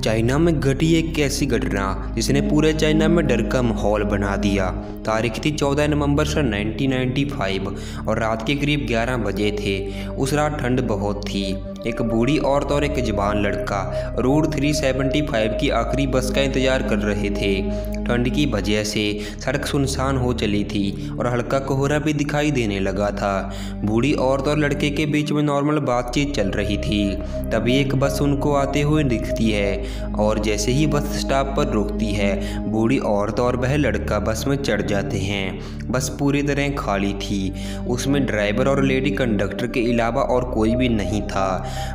China में घटी एक ऐसी घटना जिसने पूरे चाइना में डर का माहौल बना दिया। तारीख थी 14 नवंबर सन 1995 और रात के करीब 11 बजे थे। उस रात ठंड बहुत थी। एक बूढ़ी औरत और एक जवान लड़का रोड 375 की आखिरी बस का इंतजार कर रहे थे। ठंड की वजह से सड़क सुनसान हो चली थी और हल्का कोहरा भी दिखाई देने लगा था। बूढ़ी औरत और लड़के के बीच में नॉर्मल बातचीत चल रही थी। तभी एक बस उनको आते हुए दिखती है और जैसे ही बस स्टॉप पर रुकती है, बूढ़ी औरत और वह लड़का बस में चढ़ जाते हैं। बस पूरी तरह खाली थी। उसमें ड्राइवर और लेडी कंडक्टर के अलावा और कोई भी नहीं था।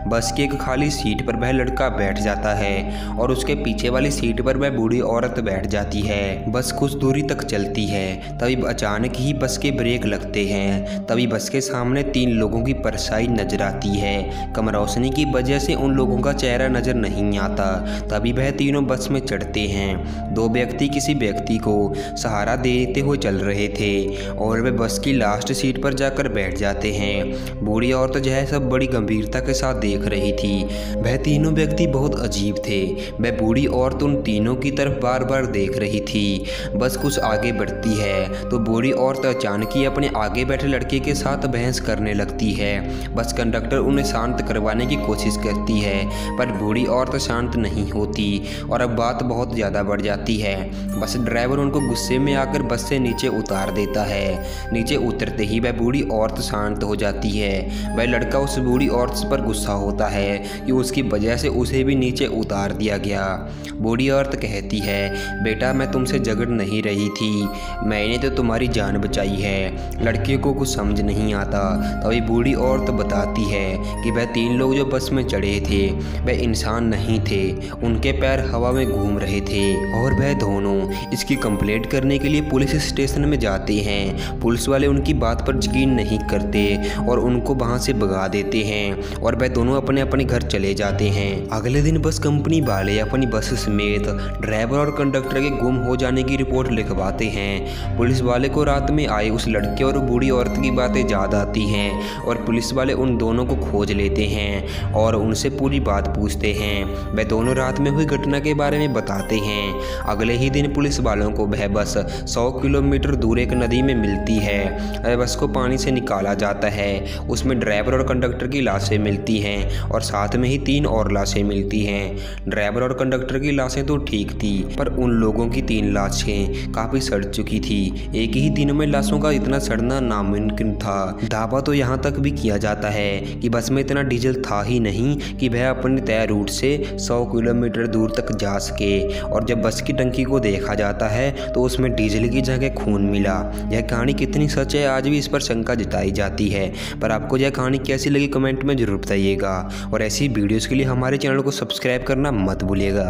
बस की एक खाली सीट पर वह लड़का बैठ जाता है और उसके पीछे वाली सीट पर वह बूढ़ी औरत बैठ जाती है। बस कुछ दूरी तक चलती है, तभी अचानक ही बस के ब्रेक लगते हैं। तभी बस के सामने 3 लोगों की परछाई नजर आती है। कम रोशनी की वजह से उन लोगों का चेहरा नजर नहीं आता। तभी वह तीनों बस में चढ़ते हैं। 2 व्यक्ति किसी व्यक्ति को सहारा देते हुए चल रहे थे और वे बस की लास्ट सीट पर जाकर बैठ जाते हैं। बूढ़ी औरत जो है सब बड़ी गंभीरता के साथ देख रही थी। वह तीनों व्यक्ति बहुत अजीब थे। वह बूढ़ी औरत उन तीनों की तरफ बार बार देख रही थी। बस कुछ आगे बढ़ती है तो बूढ़ी औरत अचानक ही अपने आगे बैठे लड़के के साथ बहस करने लगती है। बस कंडक्टर उन्हें शांत करवाने की कोशिश करती है पर बूढ़ी औरत शांत नहीं होती और अब बात बहुत ज़्यादा बढ़ जाती है। बस ड्राइवर उनको गुस्से में आकर बस से नीचे उतार देता है। नीचे उतरते ही वह बूढ़ी औरत शांत हो जाती है। वह लड़का उस बूढ़ी औरत पर गुस्सा होता है कि उसकी वजह से उसे भी नीचे उतार दिया गया। बूढ़ी औरत कहती है, बेटा मैं तुमसे झगड़ नहीं रही थी, मैंने तो तुम्हारी जान बचाई है। लड़के को कुछ समझ नहीं आता। तभी बूढ़ी औरत बताती है कि वह 3 लोग जो बस में चढ़े थे वह इंसान नहीं थे, उनके पैर हवा में घूम रहे थे और वह दोनों इसकी कंप्लेंट करने के लिए पुलिस स्टेशन में जाते हैं। पुलिस वाले उनकी बात पर यकीन नहीं करते और उनको वहां से भगा देते हैं और वह दोनों अपने अपने घर चले जाते हैं। अगले दिन बस कंपनी वाले अपनी बस समेत ड्राइवर और कंडक्टर के गुम हो जाने की रिपोर्ट लिखवाते हैं। पुलिस वाले को रात में आए उस लड़के और बूढ़ी औरत की बातें याद आती हैं और पुलिस वाले उन दोनों को खोज लेते हैं और उनसे पूरी बात पूछते हैं। वह दोनों रात में हुई घटना के बारे में बताते हैं। अगले ही दिन पुलिस वालों को वह बस 100 किलोमीटर दूर एक नदी में मिलती है। बस को पानी से निकाला जाता है। उसमें ड्राइवर और कंडक्टर की लाशें मिलती हैं और साथ में ही 3 और लाशें मिलती हैं। ड्राइवर और कंडक्टर की लाशें तो ठीक थी पर उन लोगों की 3 लाशें काफ़ी सड़ चुकी थी। एक ही दिन में लाशों का इतना सड़ना नामुमकिन था। दावा तो यहाँ तक भी किया जाता है कि बस में इतना डीजल था ही नहीं कि वह अपने तय रूट से 100 किलोमीटर दूर तक जा सके। और जब बस की टंकी को देखा जाता है तो उसमें डीजल की जगह खून मिला। यह कहानी कितनी सच है आज भी इस पर शंका जताई जाती है। पर आपको यह कहानी कैसी लगी कमेंट में जरूर बताइएगा और ऐसी वीडियोस के लिए हमारे चैनल को सब्सक्राइब करना मत भूलिएगा।